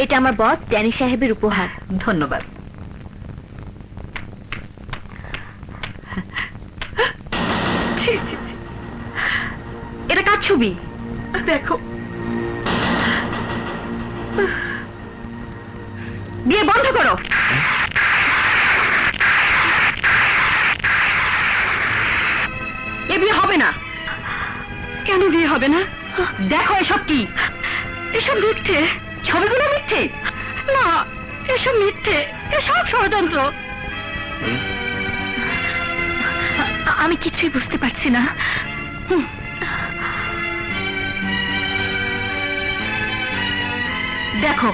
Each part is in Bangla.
এটা আমার বস ড্যানি সাহেবের উপহার। ধন্যবাদ। ছি, ছি, ছি। এটা কার ছবি? দেখো, বিয়ে বন্ধ করো। এ বিয়ে হবে না। কেন বিয়ে হবে না? দেখো এসব কি? এসব মিথ্যে। ছবিগুলো মিথ্যে। না, এসব মিথ্যে, এসব ষড়যন্ত্র। আমি কিছুই বুঝতে পারছি না। দেখো,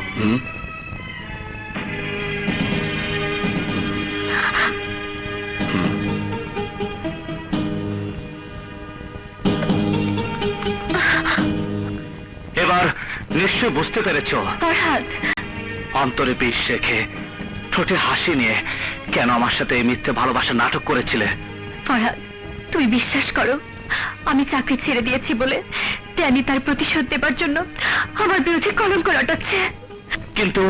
এবার নিশ্চয় বুঝতে পেরেছো ফরহাদ, অন্তরে বিষ রেখে ঠোঁটে হাসি নিয়ে কেন আমার সাথে এই মিথ্যে ভালোবাসা নাটক করেছিলে। ফরহাদ, তুমি বিশ্বাস করো, আমি চাকরি ছেড়ে দিয়েছি বলে ড্যানি তার প্রতিশোধ দেবার জন্য আমার বিরুদ্ধে কলঙ্ক রটাচ্ছে। কিন্তু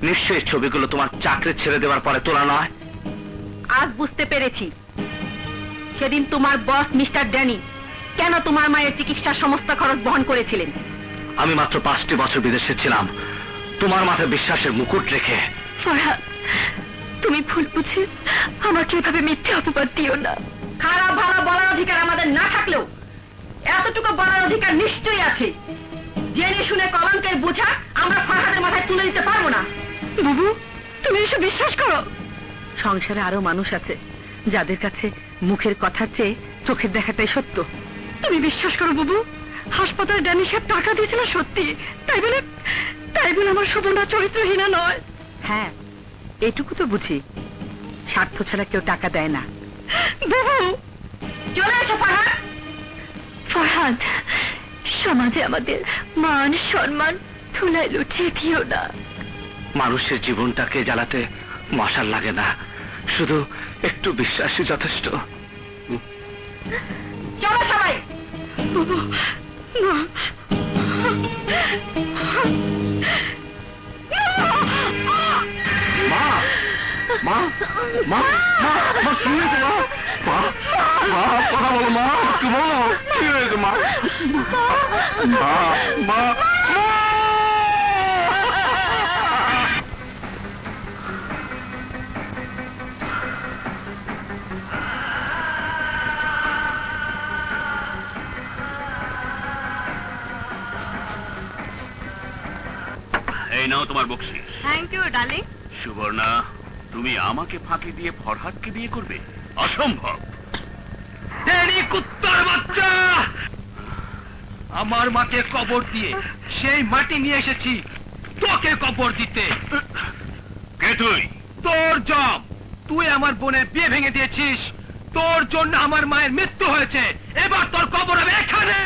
নিশ্চয়ই ছবিগুলো তোমার চাকরি ছেড়ে দেওয়ার পরে তোলা নয়। আজ বুঝতে পেরেছি সেদিন তোমার বস মিস্টার ড্যানি কেন তোমার মায়ের চিকিৎসার সমস্ত খরচ বহন করেছিলেন। আমি মাত্র 5টি বছর বিদেশে ছিলাম তোমার মাথায় বিশ্বাসের মুকুট রেখে। ফরহাদ, তুমি ভুল বুঝে আমাকে এভাবে মিথ্যে অপবাদ দিও না। খারাপ ভালো বলার অধিকার আমাদের না থাকলেও এতটুকু বলার অধিকার নিশ্চয়ই আছে, জেনে শুনে কলঙ্কের বোঝা আমরা ফরহাদের মাথায় তুলে দিতে পারবো না। বাবু, তুমি এসব বিশ্বাস করো? সংসারে আরো মানুষ আছে যাদের কাছে মুখের কথার চেয়ে চোখের দেখাটাই সত্য। তুমি বিশ্বাস করো বাবু, হাসপাতালে ড্যানি সাহেব টাকা দিয়েছিল সত্যি, তাই বলে আমার শোভনা চরিত্রহীনা নয়। হ্যাঁ, এটুকু তো বুঝি, স্বার্থ ছাড়া কেউ টাকা দেয় না। বাবু, চলে এসো ফরহাদ। ফরহাদ, সমাজে আমাদের মান সম্মান ধুলায় লুটিয়ে দিও না। মানুষের জীবনটাকে জ্বালাতে মশাল লাগে না, শুধু একটু বিশ্বাসই যথেষ্ট। চলো সবাই। বাবু, না। মা মা মা মা মা কি হয়েছে মা? মা মা কথা বলো মা, একটু বলো কি হয়েছে মা? মা মা এই নাও তোমার বকশিস। Thank you darling. সুবর্ণা, তুমি আমাকে ফাঁকি দিয়ে ফরহাদকে বিয়ে করবে? অসম্ভব। কুত্তার বাচ্চা, আমার মাকে কবর দিয়ে সেই মাটি নিয়ে এসেছি তোকে কবর দিতে। কে তুই? তোর জব, তুই আমার বোনের বিয়ে ভেঙে দিয়েছিস, তোর জন্য আমার মায়ের মৃত্যু হয়েছে, এবার তোর কবর হবে এখানে।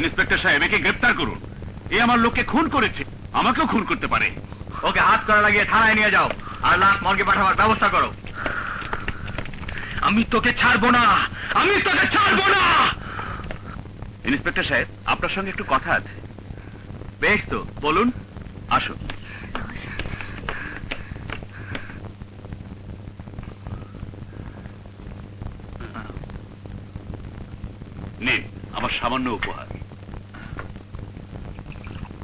ইন্সপেক্টর সাহেব, একে গ্রেফতার করুন। এ আমার লোককে খুন করেছে, আমাকেও খুন করতে পারে। ওকে হাত করা লাগিয়ে থানায় নিয়ে যাও আর লাশ মর্গে পাঠাবার ব্যবস্থা করো। আমি তোকে ছাড়বো না, আমি তোকে ছাড়বো না। ইন্সপেক্টর সাহেব, আপনার সঙ্গে একটু কথা আছে। বেশ তো, বলুন। আসুন। নিন আমার সামান্য উপহার।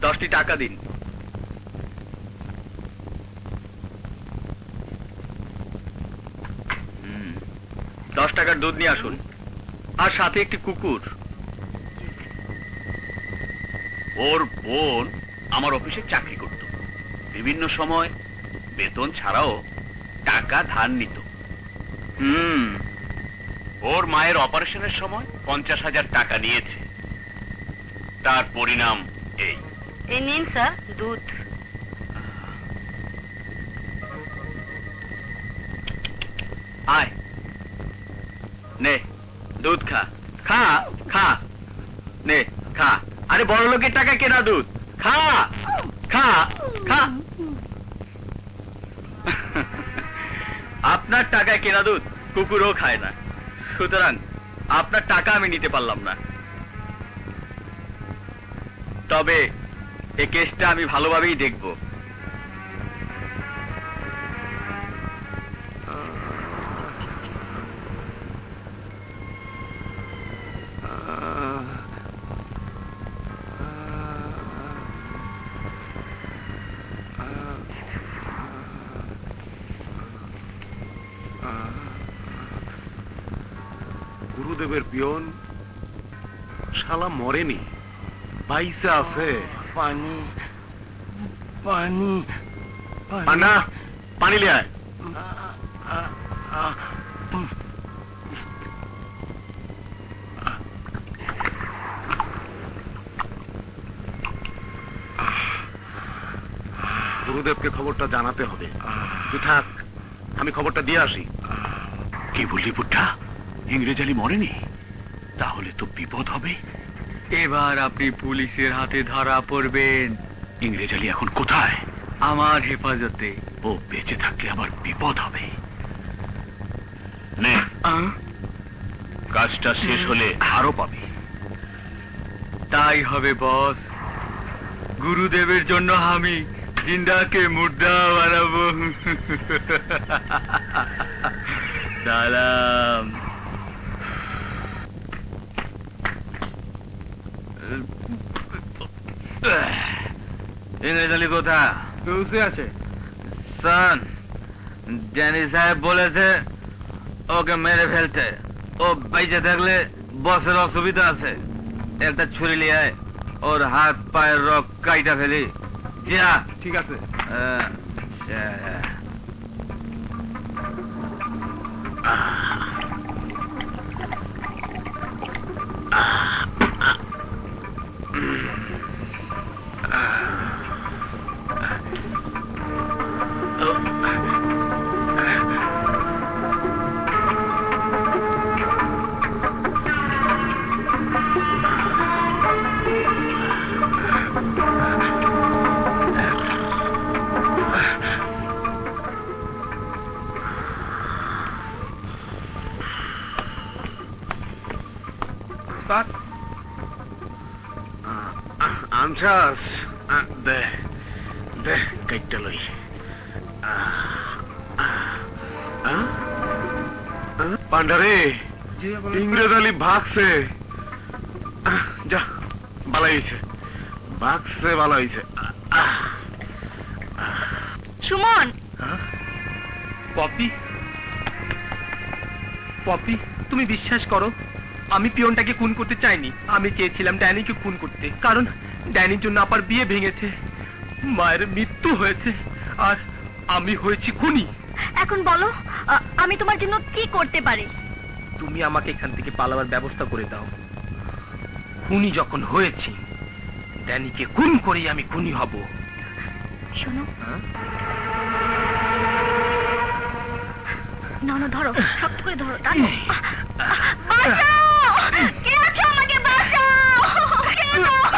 10টি টাকা দিন। হুম, 10 টাকার দুধ নিয়ে আসুন, আর সাথে একটি কুকুর। ওর বোন আমার অফিসে চাকরি করত, বিভিন্ন সময় বেতন ছাড়াও টাকা ধার নিত। ওর মায়ের অপারেশনের সময় 50,000 টাকা নিয়েছে, তার পরিণাম এই। এই নিন স্যার দুধ। আয়, নে দুধ খা খা খা নে খা আরে বড় লোকের টাকা কেনা দুধ খা খা খা আপনার টাকায় কেনা দুধ কুকুরও খায় না, সুতরাং আপনার টাকা আমি নিতে পারলাম না। তবে এই কেসটা আমি ভালোভাবেই দেখব। গুরুদেবের পিয়ন শালা মরেনি, বাইসা আছে। পানি পানি পান্ডা পানি লিয়ে আয়। গুরুদেবকে খবরটা জানাতে হবে। তুই থাক, আমি খবরটা দিয়ে আসি। কি বললি বুদ্ধা? ইংরেজ আলী মরেনি? তাহলে তো বিপদ হবে। এবার আপনি পুলিশের হাতে ধরা পড়বেন। ইংরেজ আলী এখন কোথায়? আমার হেফাজতে। ও বেঁচে থাকলে আবার বিপদ হবে। নে, কাজটা শেষ হলে আরো পাবি। তাই হবে বস। গুরুদেবের জন্য আমি জিন্দাকে মুর্দা বানাবো। সালাম। ইংরেজ আলী কোথা? বসে আছে। সান, ড্যানি সাহেব বলেছে ওকে মেরে ফেলতে। ও বেঁচে থাকলে বসের অসুবিধা আছে। একটা ছুরি নিয়ে আয়, ওর হাত পায়ের রক কাইটা ফেলি। যা। ঠিক আছে। আনসাস দে দে কাইটা লই। পান্ডারে, ইংরেজ আলী ভাগছে। যা, ভালো হয়েছে, ভাগছে, ভালো হয়েছে। সুমন, পপি, পপি, তুমি বিশ্বাস করো, আমি পিয়নটাকে খুন করতে চাইনি। আমি চেয়েছিলাম ড্যানিকে খুন করতে, কারণ ড্যানির জন্য আপার বিয়ে ভেঙেছে, মায়ের মৃত্যু হয়েছে, আর আমি হয়েছি খুনি। এখন বলো আমি তোমার জন্য কি করতে পারি? তুমি আমাকে এখান থেকে পালাবার ব্যবস্থা করে দাও। খুনি যখন হয়েছি, ড্যানিকে খুন করেই আমি খুনি হব। শোনো, না না, ধরো, শক্ত করে ধরো। টানো। বাঁচাও! কে আছো? আমাকে বাঁচাও! কে আছো?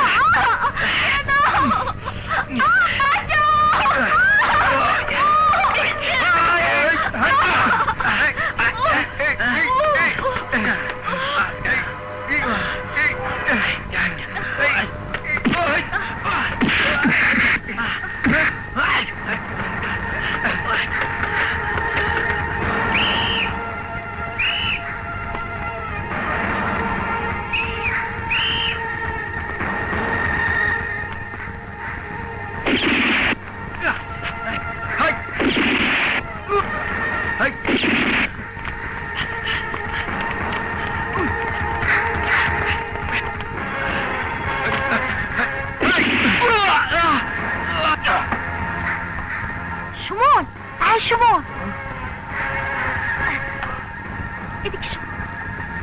সুমন, সুমন,